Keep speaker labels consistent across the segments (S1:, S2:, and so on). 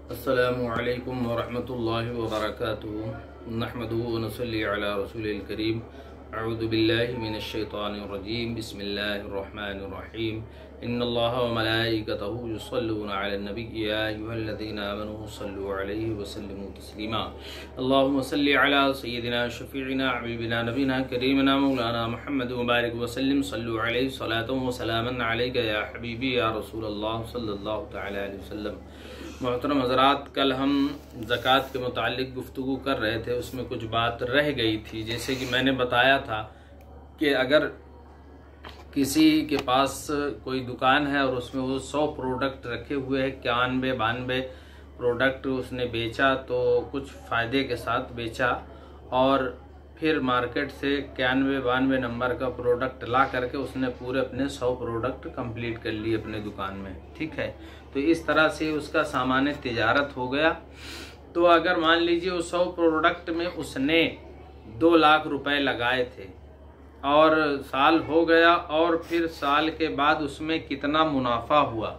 S1: अस्सलामु अलैकुम वरहमतुल्लाहि वबरकातुहू नहमदुहू व नसल्ली अला रसूलिल करीम अऊज़ु बिल्लाहि मिनश शैतानिर रजीम बिस्मिल्लाहिर रहमानिर रहीम इन्नल्लाहा व मलाइकतहू युसल्लूना अलन नबी या अय्युहल्लज़ीना आमनू सल्लु अलैहि व सल्लिमू तस्लीमा अल्लाहुम्मा सल्लि अला सय्यिदिना शफीइना हबीबिना नबीना करीमना मौलाना मुहम्मद व बारिक व सल्लिम सल्लु अलैहि सलातन व सलामन अलैका या हबीबी या रसूलल्लाह सल्लल्लाहु तआला अलैहि वसल्लम। मोहतरम हज़रात, कल हम ज़कात के मुताल्लिक़ गुफ्तगू कर रहे थे, उसमें कुछ बात रह गई थी। जैसे कि मैंने बताया था कि अगर किसी के पास कोई दुकान है और उसमें वो 100 प्रोडक्ट रखे हुए हैं, 91-92 प्रोडक्ट उसने बेचा तो कुछ फ़ायदे के साथ बेचा और फिर मार्केट से 91-92 नंबर का प्रोडक्ट ला करके उसने पूरे अपने 100 प्रोडक्ट कंप्लीट कर लिए अपने दुकान में। ठीक है, तो इस तरह से उसका सामान तिजारत हो गया। तो अगर मान लीजिए उस 100 प्रोडक्ट में उसने 2 लाख रुपए लगाए थे और साल हो गया और फिर साल के बाद उसमें कितना मुनाफा हुआ,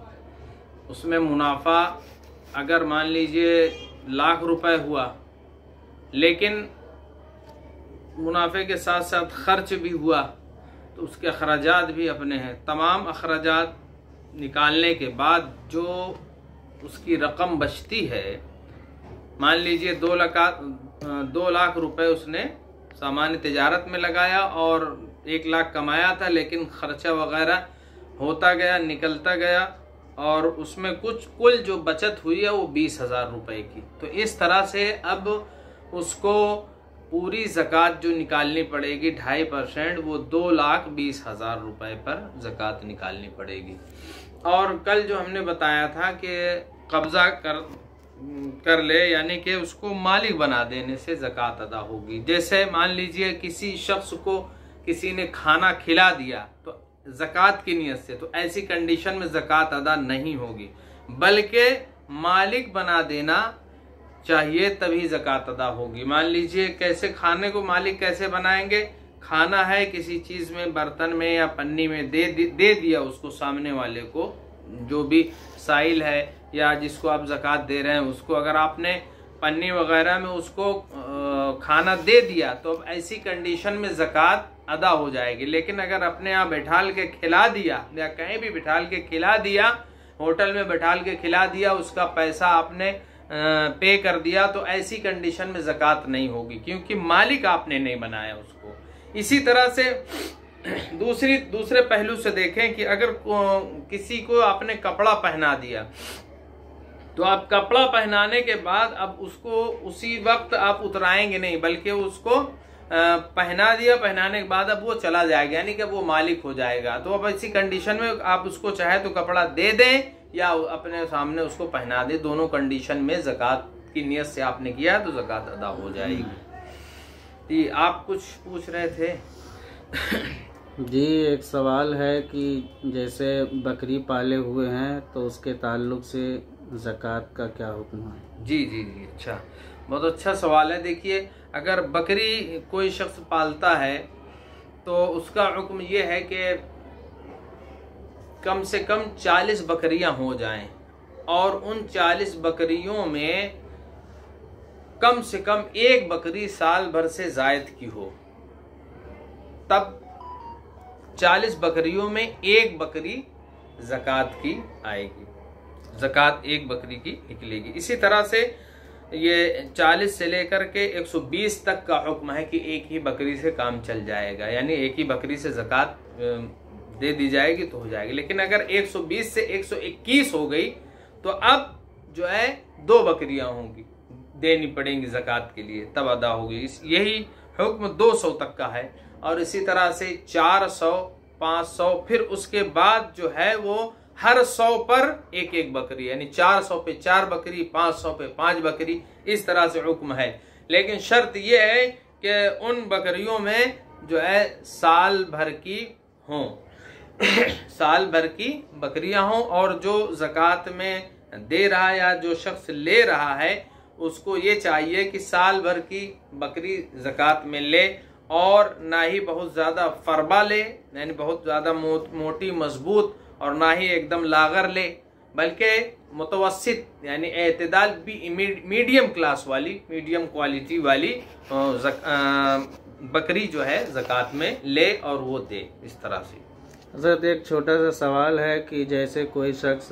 S1: उसमें मुनाफा अगर मान लीजिए लाख रुपए हुआ, लेकिन मुनाफे के साथ साथ खर्च भी हुआ तो उसके अखराजात भी अपने हैं। तमाम अखराजात निकालने के बाद जो उसकी रकम बचती है, मान लीजिए 2 लाख रुपए उसने सामान्य तिजारत में लगाया और 1 लाख कमाया था, लेकिन खर्चा वगैरह होता गया, निकलता गया और उसमें कुछ कुल जो बचत हुई है वो 20,000 रुपए की। तो इस तरह से अब उसको पूरी ज़कात जो निकालनी पड़ेगी 2.5%, वो 2,20,000 रुपए पर ज़कात निकालनी पड़ेगी। और कल जो हमने बताया था कि कब्ज़ा कर ले, यानी कि उसको मालिक बना देने से ज़कात अदा होगी। जैसे मान लीजिए किसी शख्स को किसी ने खाना खिला दिया तो ज़कात की नियत से, तो ऐसी कंडीशन में ज़कात अदा नहीं होगी, बल्कि मालिक बना देना चाहिए तभी ज़कात अदा होगी। मान लीजिए कैसे खाने को मालिक कैसे बनाएंगे, खाना है किसी चीज़ में, बर्तन में या पन्नी में दे दिया उसको, सामने वाले को, जो भी साइल है या जिसको आप ज़कात दे रहे हैं उसको, अगर आपने पन्नी वगैरह में उसको खाना दे दिया तो अब ऐसी कंडीशन में ज़कात अदा हो जाएगी। लेकिन अगर अपने यहाँ बैठाल के खिला दिया या कहीं भी बैठाल के खिला दिया, होटल में बैठाल के खिला दिया, उसका पैसा आपने पे कर दिया, तो ऐसी कंडीशन में ज़कात नहीं होगी, क्योंकि मालिक आपने नहीं बनाया उसको। इसी तरह से दूसरे पहलू से देखें कि अगर किसी को आपने कपड़ा पहना दिया, तो आप कपड़ा पहनाने के बाद अब उसको उसी वक्त आप उतराएंगे नहीं, बल्कि उसको पहना दिया, पहनाने के बाद अब वो चला जाएगा, यानी कि वो मालिक हो जाएगा। तो अब ऐसी कंडीशन में आप उसको चाहे तो कपड़ा दे दें या अपने सामने उसको पहना दे, दोनों कंडीशन में ज़कात की नियत से आपने किया तो ज़कात अदा हो जाएगी। जी, आप कुछ पूछ रहे थे?
S2: जी, एक सवाल है कि जैसे बकरी पाले हुए हैं तो उसके ताल्लुक से ज़कात का क्या हुक्म है?
S1: जी जी जी, अच्छा, बहुत अच्छा सवाल है। देखिए, अगर बकरी कोई शख्स पालता है तो उसका हुक्म ये है कि कम से कम 40 बकरियां हो जाएं और उन 40 बकरियों में कम से कम 1 बकरी साल भर से ज़ायद की हो, तब 40 बकरियों में 1 बकरी ज़कात की आएगी, ज़कात 1 बकरी की निकलेगी। इसी तरह से ये 40 से लेकर के 120 तक का हुक्म है कि 1 ही बकरी से काम चल जाएगा, यानी 1 ही बकरी से ज़कात दे दी जाएगी तो हो जाएगी। लेकिन अगर 120 से 121 हो गई तो अब जो है 2 बकरियां होंगी, देनी पड़ेंगी ज़कात के लिए, तब अदा होगी। यही हुक्म 200 तक का है। और इसी तरह से 400, 500, फिर उसके बाद जो है वो हर 100 पर 1-1 बकरी, यानी 400 पे 4 बकरी, 500 पे 5 बकरी, इस तरह से हुक्म है। लेकिन शर्त ये है कि उन बकरियों में जो है साल भर की हों, साल भर की बकरियां हों, और जो ज़कात में दे रहा है या जो शख्स ले रहा है उसको ये चाहिए कि साल भर की बकरी ज़कात में ले, और ना ही बहुत ज़्यादा फरबा ले, यानी बहुत ज़्यादा मोटी मजबूत, और ना ही एकदम लागर ले, बल्कि मुतवस्सित यानी एतदाल भी मीडियम क्लास वाली, मीडियम क्वालिटी वाली बकरी जो है ज़कात में ले और वो दे। इस तरह से
S2: हज़रत एक छोटा सा सवाल है कि जैसे कोई शख्स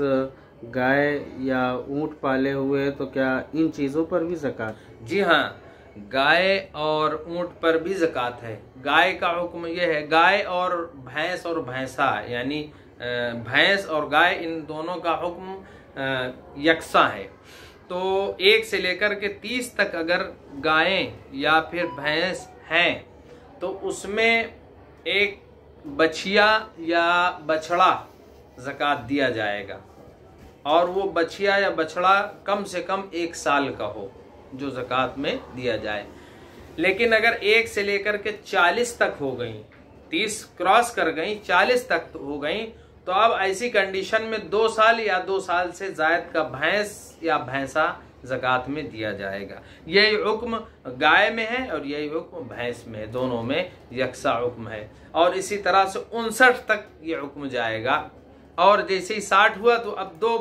S2: गाय या ऊँट पाले हुए हैं तो क्या इन चीज़ों पर भी ज़कात?
S1: जी हाँ, गाय और ऊँट पर भी ज़कात है। गाय का हुक्म यह है, गाय और भैंसा यानी भैंस और गाय, इन दोनों का हुक्म यकसा है। तो 1 से लेकर के 30 तक अगर गायें या फिर भैंस हैं तो उसमें एक बछिया या बछड़ा ज़कात दिया जाएगा, और वो बछिया या बछड़ा कम से कम 1 साल का हो जो ज़कात में दिया जाए। लेकिन अगर 1 से लेकर के 40 तक हो गई, 30 क्रॉस कर गई, 40 तक हो गई, तो अब ऐसी कंडीशन में 2 साल या 2 साल से ज़ायद का भैंस या भैंसा ज़कात में दिया जाएगा। यही हुक्म गाय में है और यही हुक्म भैंस में है, दोनों में यकसा हुक्म है। और इसी तरह से 59 तक ये हुक्म जाएगा। और जैसे ही 60 हुआ तो अब 2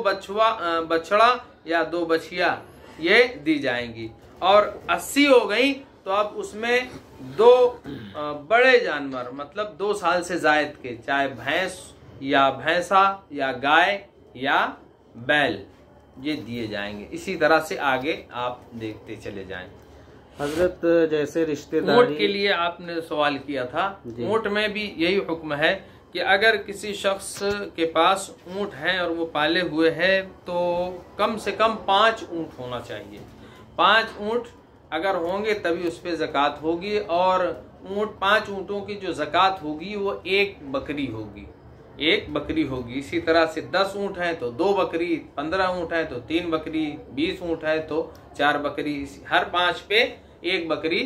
S1: बछड़ा या 2 बछिया ये दी जाएंगी। और 80 हो गई तो अब उसमें 2 बड़े जानवर, मतलब 2 साल से जायद के, चाहे भैंस या भैंसा या गाय या बैल, ये दिए जाएंगे। इसी तरह से आगे आप देखते चले जाएं।
S2: हजरत जैसे रिश्तेदारी,
S1: ऊँट के लिए आपने सवाल किया था, ऊँट में भी यही हुक्म है कि अगर किसी शख्स के पास ऊँट हैं और वो पाले हुए हैं तो कम से कम 5 ऊँट होना चाहिए। 5 ऊँट अगर होंगे तभी उस पर ज़कात होगी। और 5 ऊँटों की जो ज़कात होगी वो 1 बकरी होगी, 1 बकरी होगी। इसी तरह से 10 ऊँट हैं तो 2 बकरी, 15 ऊँट हैं तो 3 बकरी, 20 ऊँट है तो 4 बकरी। हर 5 पे 1 बकरी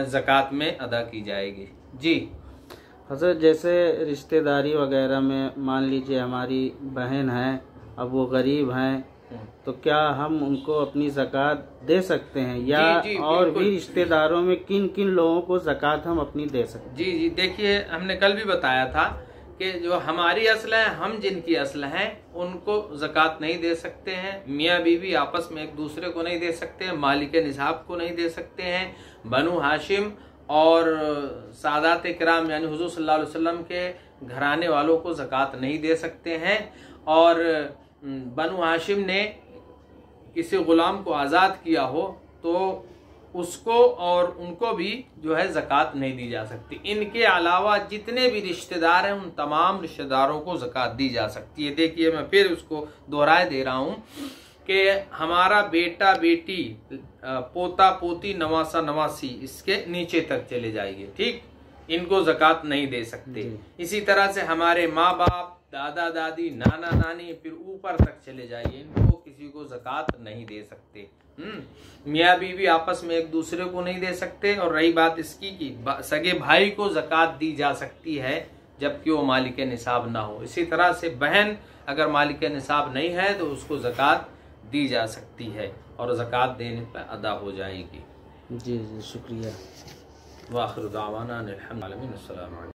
S1: ज़कात में अदा की जाएगी। जी
S2: हज़रत जैसे रिश्तेदारी वगैरह में मान लीजिए हमारी बहन है, अब वो गरीब हैं, तो क्या हम उनको अपनी ज़कात दे सकते हैं? या
S1: जी,
S2: और भी रिश्तेदारों में किन किन लोगों को ज़कात हम अपनी दे सकते हैं?
S1: जी, देखिए हमने कल भी बताया था कि जो हमारी असल है, हम जिनकी असल हैं उनको ज़कात नहीं दे सकते हैं। मियाँ बीवी आपस में एक दूसरे को नहीं दे सकते हैं, मालिक निसाब को नहीं दे सकते हैं, बनु हाशिम और सादात किराम यानी हुजूर सल्लल्लाहु अलैहि वसल्लम के घराने वालों को ज़कात नहीं दे सकते हैं। और बनु हाशिम ने किसी गुलाम को आज़ाद किया हो तो उसको और उनको भी जो है ज़कात नहीं दी जा सकती। इनके अलावा जितने भी रिश्तेदार हैं उन तमाम रिश्तेदारों को ज़कात दी जा सकती है। देखिए मैं फिर उसको दोहराए दे रहा हूँ कि हमारा बेटा बेटी, पोता पोती, नवासा नवासी, इसके नीचे तक चले जाइए, ठीक, इनको ज़कात नहीं दे सकते। इसी तरह से हमारे माँ बाप, दादा दादी, नाना नानी, फिर ऊपर तक चले जाइए, इनको किसी को ज़कात नहीं दे सकते। मियाँ बीवी आपस में एक दूसरे को नहीं दे सकते। और रही बात इसकी कि सगे भाई को ज़कात दी जा सकती है जबकि वो मालिक निसाब ना हो। इसी तरह से बहन अगर मालिक निसाब नहीं है तो उसको ज़कात दी जा सकती है और ज़कात देने पर अदा हो जाएगी।
S2: जी शुक्रिया।
S1: वाखिर दावाना अनिल हम्दुलिल्लाहि।